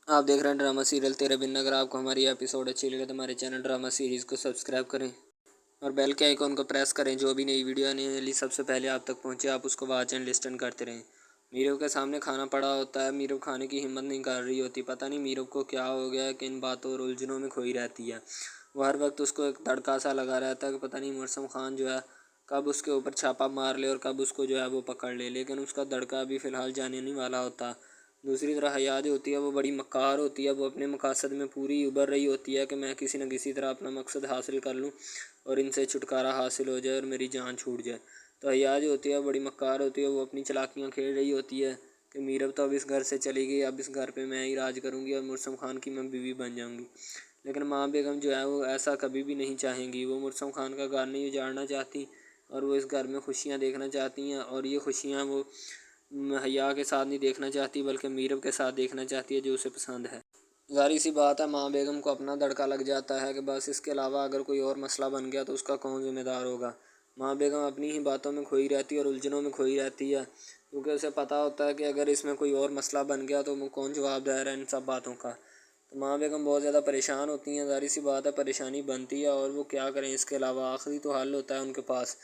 आप देख रहे हैं ड्रामा सीरियल तेरे बिन। अगर आपको हमारी एपिसोड अच्छी लगे तो हमारे चैनल ड्रामा सीरीज़ को सब्सक्राइब करें और बेल के आइकॉन को प्रेस करें। जो भी नई वीडियो आने वाली सबसे पहले आप तक पहुंचे, आप उसको वॉच एंड लिस्टन करते रहें। मीरव के सामने खाना पड़ा होता है। मीरव खाने की हिम्मत नहीं कर रही होती। पता नहीं मीरव को क्या हो गया कि इन बातों और उलझनों में खोई रहती है। वो हर वक्त उसको एक तड़का सा लगा रहता है कि पता नहीं मुर्सम खान जो है कब उसके ऊपर छापा मार ले और कब उसको जो है वो पकड़ ले, लेकिन उसका तड़का अभी फ़िलहाल जाने नहीं वाला होता। दूसरी तरफ हया जो होती है वो बड़ी मक्कार होती है। वो अपने मकसद में पूरी उभर रही होती है कि मैं किसी न किसी तरह अपना मकसद हासिल कर लूँ और इनसे छुटकारा हासिल हो जाए और मेरी जान छूट जाए। तो हया जो होती है बड़ी मक्कार होती है। वो अपनी चालाकियाँ खेल रही होती है कि मीरब तो अब इस घर से चली गई, अब इस घर पे मैं ही राज करूँगी और मुर्सम खान की मैं बीवी बन जाऊँगी। लेकिन माँ बेगम जो है वो ऐसा कभी भी नहीं चाहेंगी। वो मुर्सम खान का घर नहीं उजाड़ना चाहती और वो इस घर में खुशियाँ देखना चाहती हैं। और ये खुशियाँ वो हया के साथ नहीं देखना चाहती बल्कि मीरब के साथ देखना चाहती है जो उसे पसंद है। ज़ाहिर सी बात है माँ बेगम को अपना दड़का लग जाता है कि बस इसके अलावा अगर कोई और मसला बन गया तो उसका कौन ज़िम्मेदार होगा। माँ बेगम अपनी ही बातों में खोई रहती है और उलझनों में खोई रहती है, क्योंकि उसे पता होता है कि अगर इसमें कोई और मसला बन गया तो वो कौन जवाबदार है इन सब बातों का। तो माँ बेगम बहुत ज़्यादा परेशान होती हैं। ज़ाहिर सी बात है परेशानी बनती है और वो क्या करें, इसके अलावा आखिरी तो हल होता है उनके पास।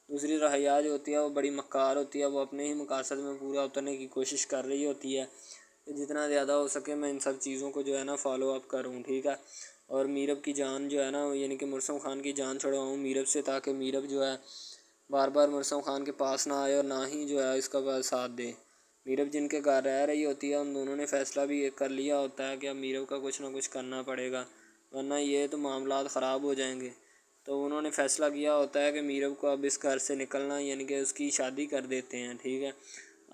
दूसरी रहिया जो होती है वो बड़ी मक्कार होती है। वो अपने ही मकसद में पूरा उतरने की कोशिश कर रही होती है कि जितना ज़्यादा हो सके मैं इन सब चीज़ों को जो है ना फॉलो अप करूँ, ठीक है। और मीरब की जान जो है ना यानी कि मुर्सम खान की जान छुड़वाऊँ मीरब से, ताकि मीरब जो है बार बार मुर्सम खान के पास ना आए और ना ही जो है इसका साथ दे। मीरब जिनके घर रह रही होती है उन दोनों ने फ़ैसला भी ये कर लिया होता है कि अब मीरब का कुछ ना कुछ करना पड़ेगा, वरना ये तो मामलात ख़राब हो जाएंगे। तो उन्होंने फ़ैसला किया होता है कि मीरब को अब इस घर से निकलना यानी कि उसकी शादी कर देते हैं, ठीक है।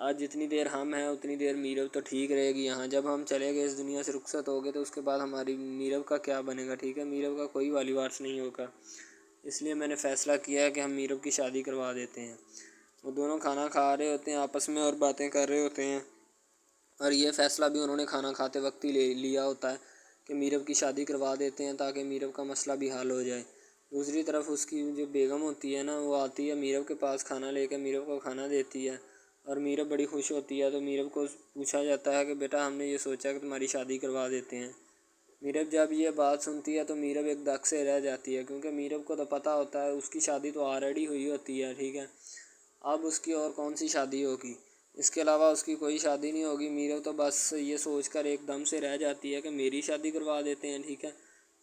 आज जितनी देर हम हैं उतनी देर मीरब तो ठीक रहेगी यहाँ। जब हम चले गए इस दुनिया से रुखसत हो गए तो उसके बाद हमारी मीरब का क्या बनेगा, ठीक है। मीरब का कोई वाली वारिस नहीं होगा। इसलिए मैंने फ़ैसला किया है कि हम मीरब की शादी करवा देते हैं। वो दोनों खाना खा रहे होते हैं आपस में और बातें कर रहे होते हैं, और ये फ़ैसला भी उन्होंने खाना खाते वक्त ही ले लिया होता है कि मीरब की शादी करवा देते हैं ताकि मीरब का मसला भी हल हो जाए। दूसरी तरफ उसकी जो बेगम होती है ना वो आती है मीरब के पास खाना लेकर, मीरब को खाना देती है और मीरब बड़ी खुश होती है। तो मीरब को पूछा जाता है कि बेटा हमने ये सोचा कि तुम्हारी शादी करवा देते हैं। मीरब जब ये बात सुनती है तो मीरब एक दक से रह जाती है, क्योंकि मीरब को तो पता होता है उसकी शादी तो ऑलरेडी हुई होती है, ठीक है। अब उसकी और कौन सी शादी होगी, इसके अलावा उसकी कोई शादी नहीं होगी। मीरब तो बस ये सोचकर एकदम से रह जाती है कि मेरी शादी करवा देते हैं, ठीक है।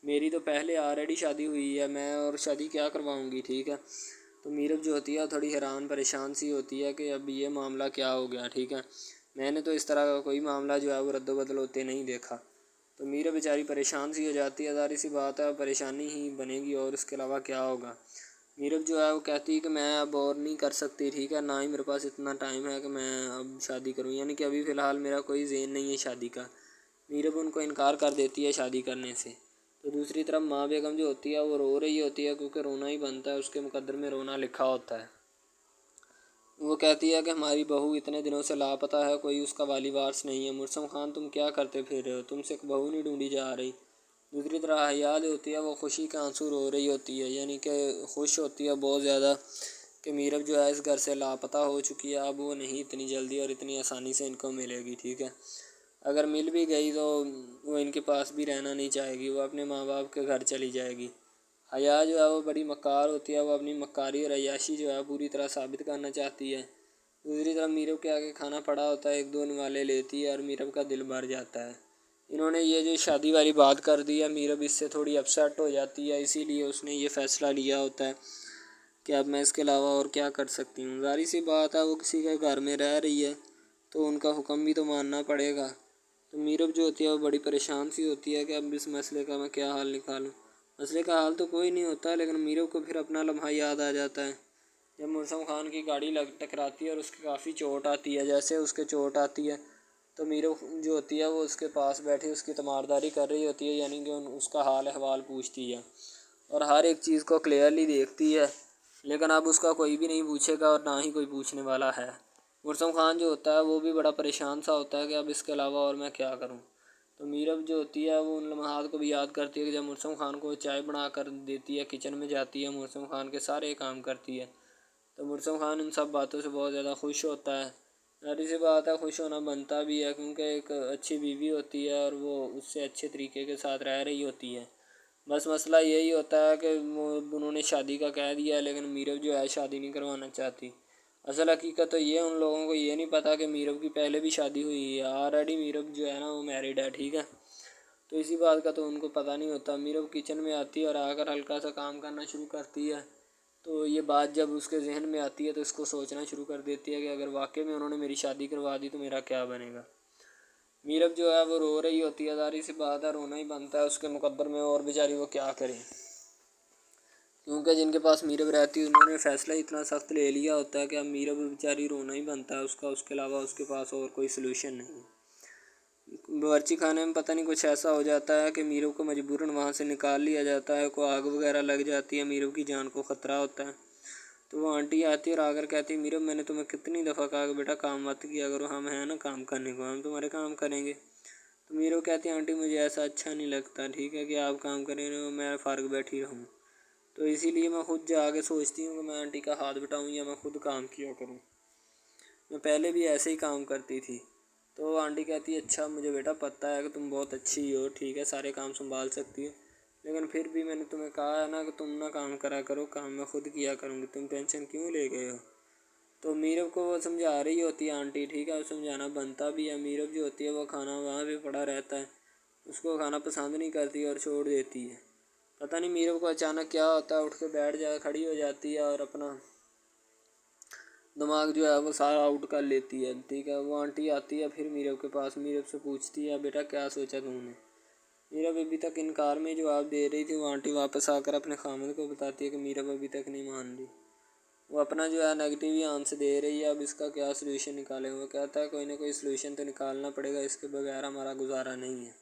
मेरी तो पहले ऑलरेडी शादी हुई है, मैं और शादी क्या करवाऊँगी, ठीक है। तो मीरब जो होती है थोड़ी हैरान परेशान सी होती है कि अब ये मामला क्या हो गया, ठीक है। मैंने तो इस तरह का कोई मामला जो है वो रद्द-बदल होते नहीं देखा। तो मीरब बेचारी परेशान सी हो जाती है। ज़ाहिर सी बात है परेशानी ही बनेगी और इसके अलावा क्या होगा। मीरब जो है वो कहती है कि मैं अब और नहीं कर सकती, ठीक है। ना ही मेरे पास इतना टाइम है कि मैं अब शादी करूं, यानी कि अभी फ़िलहाल मेरा कोई ज़हन नहीं है शादी का। मीरब उनको इनकार कर देती है शादी करने से। तो दूसरी तरफ माँ बेगम जो होती है वो रो रही होती है, क्योंकि रोना ही बनता है, उसके मुकद्दर में रोना लिखा होता है। वो कहती है कि हमारी बहू इतने दिनों से लापता है, कोई उसका वाली वारिस नहीं है। मुर्सम खान तुम क्या करते फिर रहे हो, तुमसे एक बहू नहीं ढूंढी जा रही। दूसरी तरफ हया जो होती है वो खुशी के आंसू रो रही होती है, यानी कि खुश होती है बहुत ज़्यादा कि मीरब जो है इस घर से लापता हो चुकी है। अब वो नहीं इतनी जल्दी और इतनी आसानी से इनको मिलेगी, ठीक है। अगर मिल भी गई तो वो इनके पास भी रहना नहीं चाहेगी, वो अपने माँ बाप के घर चली जाएगी। हया जो है वो बड़ी मक्कार होती है। वो अपनी मक्कारी और अय्याशी जो है पूरी तरह साबित करना चाहती है। दूसरी तरफ मीरब के आगे खाना पड़ा होता है, एक दो निवाले लेती है और मीरब का दिल भर जाता है। इन्होंने ये जो शादी वाली बात कर दी है, मीरब इससे थोड़ी अपसेट हो जाती है, इसीलिए उसने ये फ़ैसला लिया होता है कि अब मैं इसके अलावा और क्या कर सकती हूँ। ज़ाहिर सी बात है वो किसी के घर में रह रही है तो उनका हुक्म भी तो मानना पड़ेगा। तो मीरब जो होती है वो बड़ी परेशान सी होती है कि अब इस मसले का मैं क्या हल निकालूं। मसले का हल तो कोई नहीं होता, लेकिन मीरब को फिर अपना लम्हा याद आ जाता है जब मुर्सम खान की गाड़ी लग टकराती है और उसकी काफ़ी चोट आती है। जैसे उसके चोट आती है तो मीरब जो होती है वो उसके पास बैठी उसकी तीमारदारी कर रही होती है, यानी कि उसका हाल अहवाल पूछती है और हर एक चीज़ को क्लियरली देखती है। लेकिन अब उसका कोई भी नहीं पूछेगा और ना ही कोई पूछने वाला है। मुर्सम खान जो होता है वो भी बड़ा परेशान सा होता है कि अब इसके अलावा और मैं क्या करूं। तो मीरब जो होती है वो उन लम्हात को भी याद करती है कि जब मुर्सम खान को चाय बना कर देती है, किचन में जाती है, मुर्सम खान के सारे काम करती है। तो मुर्सम खान इन सब बातों से बहुत ज़्यादा खुश होता है। जाहिर सी बात है खुश होना बनता भी है, क्योंकि एक अच्छी बीवी होती है और वो उससे अच्छे तरीके के साथ रह रही होती है। बस मसला यही होता है कि वो उन्होंने शादी का कह दिया है, लेकिन मीरब जो है शादी नहीं करवाना चाहती। असल हकीकत तो ये उन लोगों को ये नहीं पता कि मीरब की पहले भी शादी हुई है, ऑलरेडी मीरब जो है ना वो मैरिड है, ठीक है। तो इसी बात का तो उनको पता नहीं होता। मीरब किचन में आती है और आकर हल्का सा काम करना शुरू करती है, तो ये बात जब उसके जहन में आती है तो इसको सोचना शुरू कर देती है कि अगर वाकई में उन्होंने मेरी शादी करवा दी तो मेरा क्या बनेगा। मीरब जो है वो रो रही होती है, जाहिर सी बात है रोना ही बनता है उसके मुकद्दर में, और बेचारी वो क्या करे, क्योंकि जिनके पास मीरब रहती है उन्होंने फ़ैसला इतना सख्त ले लिया होता है कि अब मीरब बेचारी रोना ही बनता है उसका, उसके अलावा उसके पास और कोई सलूशन नहीं है। बावर्ची खाने में पता नहीं कुछ ऐसा हो जाता है कि मीरब को मजबूरन वहाँ से निकाल लिया जाता है, को आग वगैरह लग जाती है, मीरब की जान को ख़तरा होता है। तो वो आंटी आती है और आकर कहती है, मीरब मैंने तुम्हें कितनी दफ़ा कहा कि बेटा काम मत किया करो, हम हैं ना काम करने को, हम तुम्हारे काम करेंगे। तो मीरब कहती है, आंटी मुझे ऐसा अच्छा नहीं लगता, ठीक है कि आप काम करें रहे हो, मैं फ़ारग बैठी रहूँ। तो इसीलिए मैं खुद जाके सोचती हूँ कि मैं आंटी का हाथ बटाऊँ या मैं खुद काम किया करूँ। मैं पहले भी ऐसे ही काम करती थी। तो आंटी कहती है, अच्छा मुझे बेटा पता है कि तुम बहुत अच्छी हो, ठीक है सारे काम संभाल सकती हो, लेकिन फिर भी मैंने तुम्हें कहा है ना कि तुम ना काम करा करो, काम मैं खुद किया करूँगी, तुम टेंशन क्यों ले गए हो। तो मीरब को वो समझा रही होती है आंटी, ठीक है, वो समझाना बनता भी है। मीरब जो होती है वो खाना वहाँ पे पड़ा रहता है, उसको खाना पसंद नहीं करती और छोड़ देती है। पता नहीं मीरब को अचानक क्या होता है, उठ के बैठ जा खड़ी हो जाती है और अपना दिमाग जो है वो सारा आउट कर लेती है, ठीक है। वो आंटी आती है फिर मीरब के पास, मीरब से पूछती है, बेटा क्या सोचा तुमने। मीरब अभी तक इनकार में जवाब दे रही थी, वो आंटी वापस आकर अपने खामद को बताती है कि मीरब अभी तक नहीं मान रही, वो अपना जो है नेगेटिव ही आंसर दे रही है। अब इसका क्या सलूशन निकालें। वो कहता है कोई ना कोई सलूशन तो निकालना पड़ेगा, इसके बगैर हमारा गुजारा नहीं है।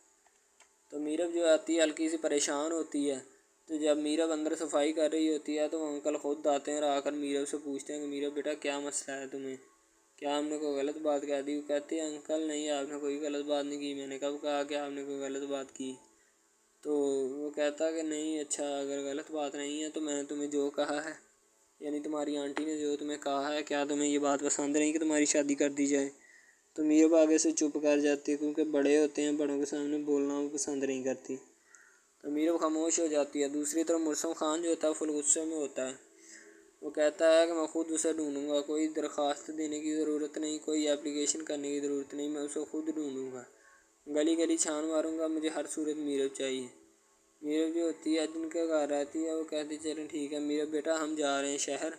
तो मीरब जो आती है हल्की सी परेशान होती है। तो जब मीरब अंदर सफाई कर रही होती है तो वो अंकल खुद आते हैं और आकर मीरब से पूछते हैं कि मीरब बेटा क्या मसला है तुम्हें, क्या हमने कोई गलत बात कह दी। वो कहती है अंकल नहीं, आपने कोई गलत बात नहीं की, मैंने कब कहा कि आपने कोई गलत बात की। तो वो कहता है कि नहीं, अच्छा अगर गलत बात नहीं है तो मैंने तुम्हें जो कहा है, यानी तुम्हारी आंटी ने जो तुम्हें कहा है, क्या तुम्हें ये बात पसंद नहीं कि तुम्हारी शादी कर दी जाए। तो मीरब आगे से चुप कर जाती है, क्योंकि बड़े होते हैं, बड़ों के सामने बोलना वो पसंद नहीं करती। तो मीरब खामोश हो जाती है। दूसरी तरफ मुर्सम खान जो होता है फुल गुस्से में होता है। वो कहता है कि मैं खुद उसे ढूंढूंगा, कोई दरख्वास्त देने की ज़रूरत नहीं, कोई एप्लीकेशन करने की ज़रूरत नहीं, मैं उसे खुद ढूंढूंगा, गली गली छान मारूंगा, मुझे हर सूरत मीरब चाहिए। मीरब जो होती है जिनके घर रहती है वो कहती चलें ठीक है मीरब बेटा हम जा रहे हैं शहर,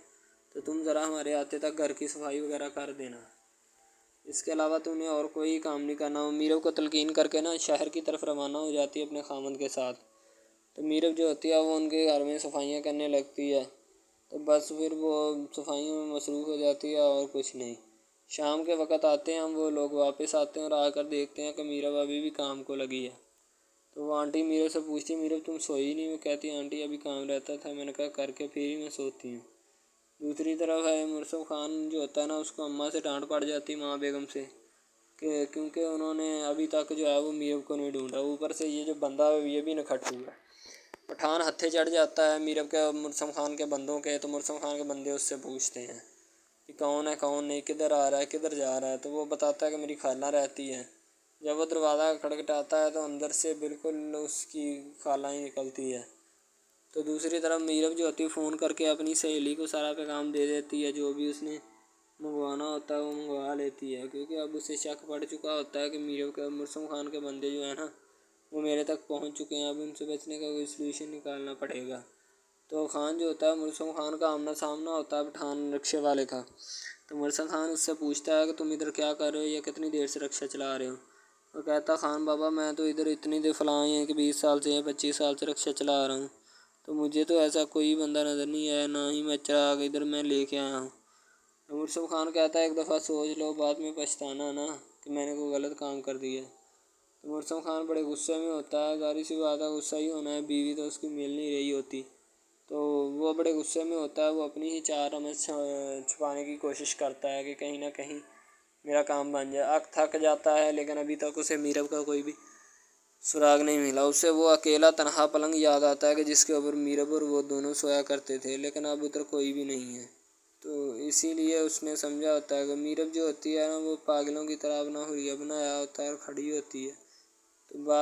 तो तुम ज़रा हमारे आते तक घर की सफाई वगैरह कर देना, इसके अलावा तो उन्हें और कोई काम नहीं करना। वो मीरब को तलकीन करके ना शहर की तरफ रवाना हो जाती है अपने खामद के साथ। तो मीरब जो होती है वो उनके घर में सफाइयाँ करने लगती है। तो बस फिर वो सफाइयों में मसरूफ़ हो जाती है और कुछ नहीं। शाम के वक़्त आते हैं हम, वो लोग वापस आते हैं और आकर देखते हैं कि मीरब अभी भी काम को लगी है। तो वो आंटी मीरब से पूछती है, मीरब तुम सोई नहीं। वो कहती है आंटी अभी काम रहता था, मैंने कहा करके फिर ही मैं सोती हूँ। दूसरी तरफ है मुर्सम खान जो होता है ना, उसको अम्मा से डांट पड़ जाती माँ बेगम से, कि क्योंकि उन्होंने अभी तक जो है वो मीरब को नहीं ढूंढा। ऊपर से ये जो बंदा है ये भी नखट्टू है। पठान हत्थे चढ़ जाता है मीरब के मुर्सम खान के बंदों के। तो मुर्सम खान के बंदे उससे पूछते हैं कि कौन है कौन नहीं, किधर आ रहा है किधर जा रहा है। तो वो बताता है कि मेरी खाला रहती है। जब वो दरवाज़ा खटखटाता है तो अंदर से बिल्कुल उसकी खाला ही निकलती है। तो दूसरी तरफ मीरब जो होती है फ़ोन करके अपनी सहेली को सारा पैगाम दे देती है, जो भी उसने मंगवाना होता है वो मंगवा लेती है, क्योंकि अब उसे शक पड़ चुका होता है कि मीरब के मुर्सम खान के बंदे जो है ना वो मेरे तक पहुंच चुके हैं, अब उनसे बचने का कोई सलूशन निकालना पड़ेगा। तो खान जो होता है मुर्सम खान का आमना सामना होता है पठान रिक्शे वाले का। तो मुर्सम खान उससे पूछता है कि तुम इधर क्या कर रहे हो या कितनी देर से रिक्शा चला रहे हो। वो कहता खान बाबा मैं तो इधर इतनी देर फलाँ है कि 20 साल से या 25 साल से रिक्शा चला रहा हूँ, तो मुझे तो ऐसा कोई बंदा नज़र नहीं आया, ना ही मैं चिराग इधर मैं लेके आया हूँ। तो मुर्सम खान कहता है एक दफ़ा सोच लो, बाद में पछताना ना कि मैंने कोई गलत काम कर दिया। तो मुर्सम खान बड़े गुस्से में होता है, जाहिर सी बात है गुस्सा ही होना है, बीवी तो उसकी मिल नहीं रही होती। तो वो बड़े गुस्से में होता है, वो अपनी ही चार हमें छुपाने की कोशिश करता है कि कहीं ना कहीं मेरा काम बन जाए। थक जाता है, लेकिन अभी तक उसे मीरब का कोई भी सुराग नहीं मिला। उसे वो अकेला तनहा पलंग याद आता है कि जिसके ऊपर मीरब और वो दोनों सोया करते थे, लेकिन अब उधर कोई भी नहीं है। तो इसीलिए उसने समझा होता है कि मीरब जो होती है ना वो पागलों की तरह अपना हुलिया बनाया होता है और खड़ी होती है। तो बात